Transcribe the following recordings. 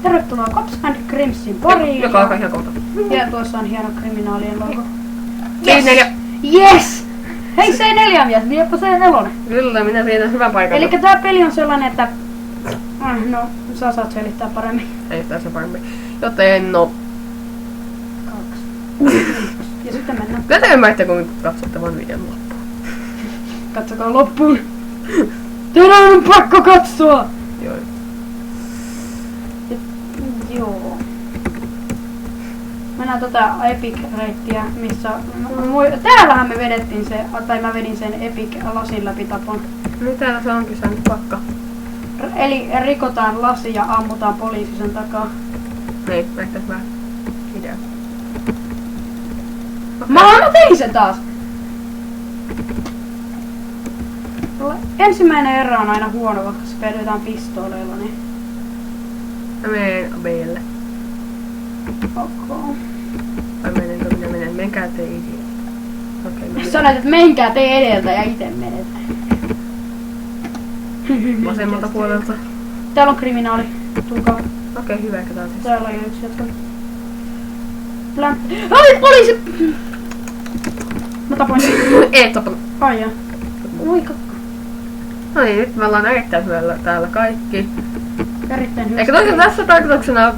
Tervetuloa Cops and Crimsin pariin. Joka alkaa ihan kohta. Ja tuossa on hieno kriminaalien logo. Yes! Yes! Hei, C4 mies, viepä C4. Kyllä, minä tiedän hyvän paikan. Elikkä tää peli on sellainen, että... no, sä saat selittää paremmin. Ei tässä paremmin. Joten no... 2. Ja sitten mennään. Kyllä te ymmärrätte, kun katsotte vaan videon loppuun. Katsokaa loppuun. Teidän on pakko katsoa! Joo. Joo. Mennään Epic-reittiä, missä... Täällähän me vedettiin se, tai mä vedin sen Epic-lasin läpi tapon. Niin täällä se onkin sen pakka. Eli rikotaan lasi ja ammutaan poliisi sen takaa. Niin, ehkä hyvä idea. Mä tein sen taas! Ensimmäinen erä on aina huono, koska se vedetään pistooleilla, niin... Mä menen B:lle. Okay. Vai menenkö minä menen? Menkää te itse. Okei, sanoit, että menkää te edeltä ja ite menet. vasemmalta puolelta. Täällä on kriminaali. Tulkaa. Okei, hyvä, että tää on siis. Täällä on jo yksi jatka. Ai, poliisi! Mä tapoin sen. Ei tapana. Ai jaa. Oi kakka. No niin, nyt me ollaan erittäin hyvällä täällä kaikki. Erittäin hyvä. Eikä toisaalta tässä tarkoituksena,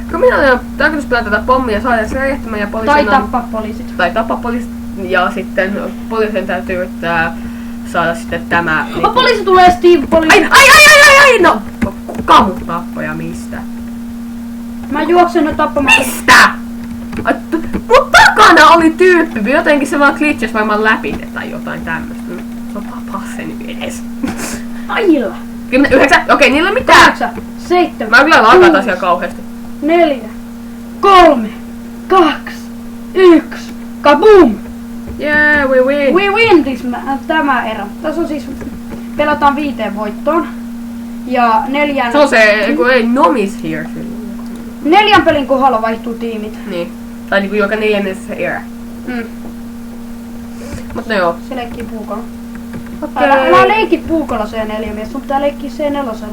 kriminaalinen on tarkoitus tätä pommia saada se räjähtämään ja poliisin Tai tappaa poliisit. Tai tappaa poliisit ja sitten poliisin täytyy yrittää saada sitten tämä... Oh, poliisi tulee, Steve, poliisi! Ai! No, kuka mut tappaja mistä? Mä juoksen no tappamaan. Mistä? Mut takana oli tyyppi, jotenkin se vaan glitches varmaan läpi tai jotain tämmöstä. Se on tapaa se nyt edes. Ailla! 10, 9, okei, niillä on mitään. 8, 7, Mä kyllä lakaan asiaa kauheasti. 4, 3, 2, 1, kaboom! Yeah, we win! We win this tämä erä. Tässä on siis, pelataan 5 voittoon. Ja 4... Se on se, kun ei nomis here. 4 pelin kohdalla vaihtuu tiimit. Niin. Tai niinku joka 4. erä. Mut no joo. Se leikkii puukolla. Okei. Älä leikki puukolla C4 mies, sun pitää leikkiä C4.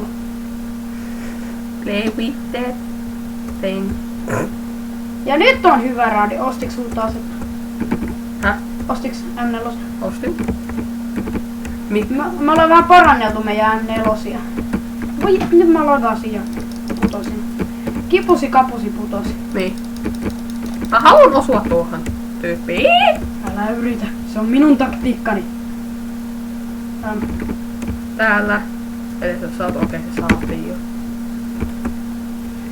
Play with that thing. Ja nyt on hyvä raadi. Ostiks sul taas? Häh? Ostiks M4? Ostin. Me ollaan vähän paranneltu meidän M4. Voi, nyt mä ladasin ja putosin. Kipusi kapusi putosi. Niin. Mä haluan osua tuohon tyyppiin. Älä yritä, se on minun taktiikkani. Täällä. Edes jos saat okei, se saatiin jo.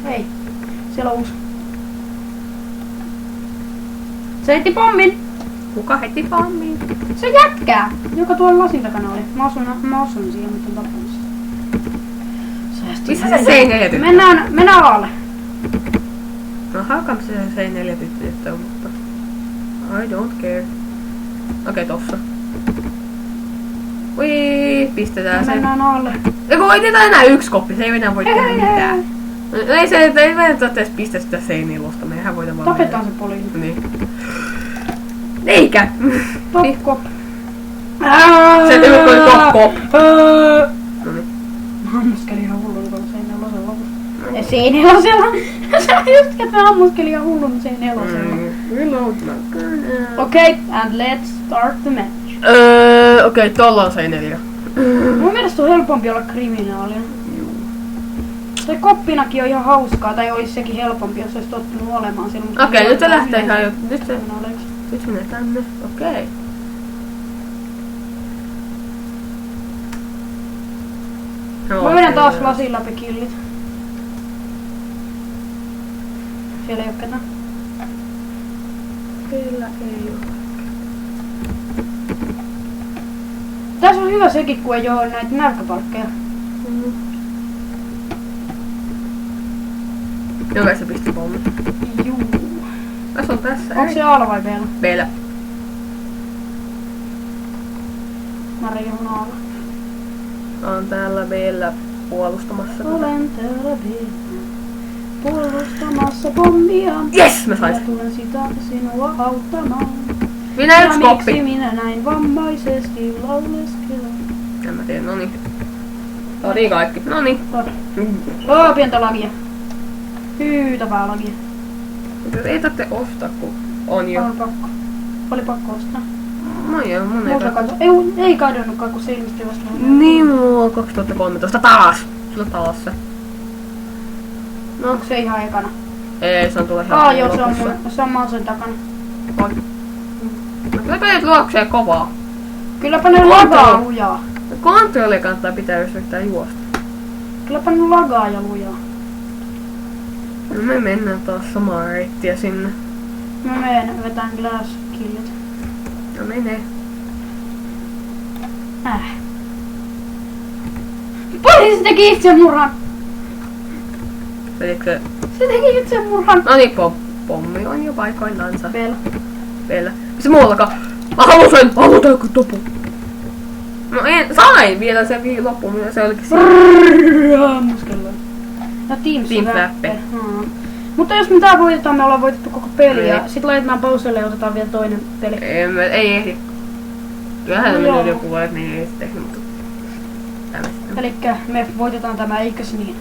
Hei, siellä on uusi. Se heitti pommin! Kuka heti pommiin? Se jätkää! Joka tuolla lasin takana oli. Mä osun siihen, mutta on tappanut sitä. Missä se C4 tyttö? Mennään alalle. No haukam se C4 tyttö, mutta... I don't care. Okei, tossa. Ui, pistetään sen. Mennään alle. Eiku voitetaan enää 1 koppi, se ei enää voi tehdä mitään. No, ei se, ei meidän edes pistä sitä C4, mehän voidaan vaan... Tapetaan se poliisi. Niin. Eikä! Top. Se ei ole top. Noniin. Mä ammuskelin ihan hullun tuolla C4 lopussa. C4? Sä just että mä ammuskelin ihan hullun C4. Reload my gun. Okay, and let's start the match. Okei, tuolla on C4. Mun mielestä on helpompi olla kriminaalia. Se koppinakin on ihan hauskaa, tai olisi sekin helpompi, jos olisi tottunut olemaan silloin. Okei, nyt se lähtee ihan jo. Nyt se menee tänne. Okei. Mä menen taas lasin läpi killit. Siellä ei oo ketään. Kyllä ei oo. Tässä on hyvä sekin, kun ei oo näitä nälkäpalkkeja. Jokaisen pisti pommi. Juu. Tässä on tässä. Onko se A vai B? B:llä. Mä reihun A. On täällä B:llä puolustamassa. Olen täällä B. Puolustamassa pommia. Yes, mä saisin. Mä tulen sitä sinua auttamaan. Minä yksi koppi. Miksi minä näin vammaisesti lauleskella? En mä tiedä, noniin. Noniin kaikki. Noniin. Pientä lagia. Hyytävää lagia. Ei tarvitse ostaa, kun on jo. Oli pakko. Oli pakko ostaa. No joo, mun ei Multa tarvitse. ei kadonnutkaan, kun se ilmestyi vasta. Niin, mulla on 2013 taas. Sulla taas se. No, onko se ihan ekana? Ei, se on tuolla ihan Joo, se on, lopussa. se on Mausen takana. Oi. No kyllä menet luokseen kovaa. Kylläpä ne lagaa lujaa. Kontrolli kannattaa pitää, jos yrittää juosta. Kylläpä ne lagaa ja lujaa. No me mennään taas samaa reittiä sinne. Mä menen vetään glass killit. No menee. Poliisi teki itsemurhan! Vedikö se? Se teki itsemurhan! No niin, pommi on jo paikoillansa. Vielä. Se muuallakaan. Mä haluan joku topu. No en, sain vielä sen loppuun, mitä se olikin siinä. Ammuskellaan. Ja Team Team Swapper. Mutta jos me tää voitetaan, me ollaan voitettu koko peli ja sit laitetaan pauselle ja otetaan vielä toinen peli. Ei ehdi. Kyllähän No no joo. mennyt joku vuodet, niin ei sitten tehnyt, mutta... Tämmöistä. Elikkä me voitetaan tämä, eikös niin?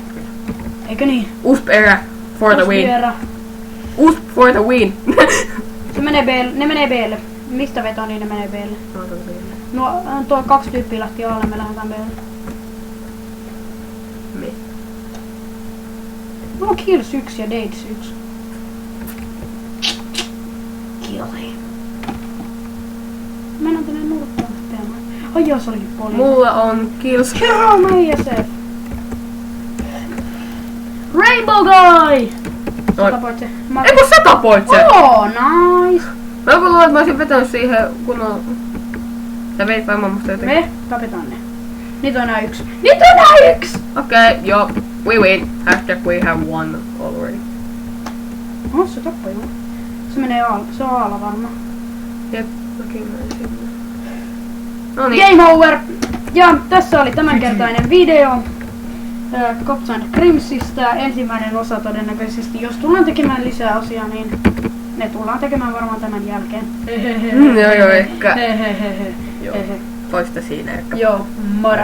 Eikö niin? Usp era for the win. Vielä. Usp for the win. Se menee B:lle. Ne menee B:lle. Mistä vetoo, niin ne menee B:lle. No, tuo 2 tyyppiä lähti alle, me lähdetään B:lle. Me. Mulla on Kills 1 ja Dates 1. Killi. Mennään tänne nurkkaan teemaan. Ai joo, se olikin poliisi. Mulla on kills. Kerro meijä se! Rainbow Guy! Sä Oi. tapoit se. Ei kun sä tapoit sen! Oh, nice! Mä kun luulen, että mä olisin vetänyt siihen, kun on... Sä veit varmaan musta jotenkin. Me tapetaan ne. Niitä on nää 1. Niitä on nää 1! Okei, joo. We win. Hashtag we have won already. Oh, se tappoi joo. Se menee se on aalla varmaan. Jep, mäkin menen sinne. No niin. Game over! Ja tässä oli tämänkertainen video. Cops and Crimsista. Ensimmäinen osa todennäköisesti. Jos tullaan tekemään lisää osia, niin ne tullaan tekemään varmaan tämän jälkeen. Joo, ehkä. Hehehehe. Joo. Toista siinä ehkä. Joo, moro.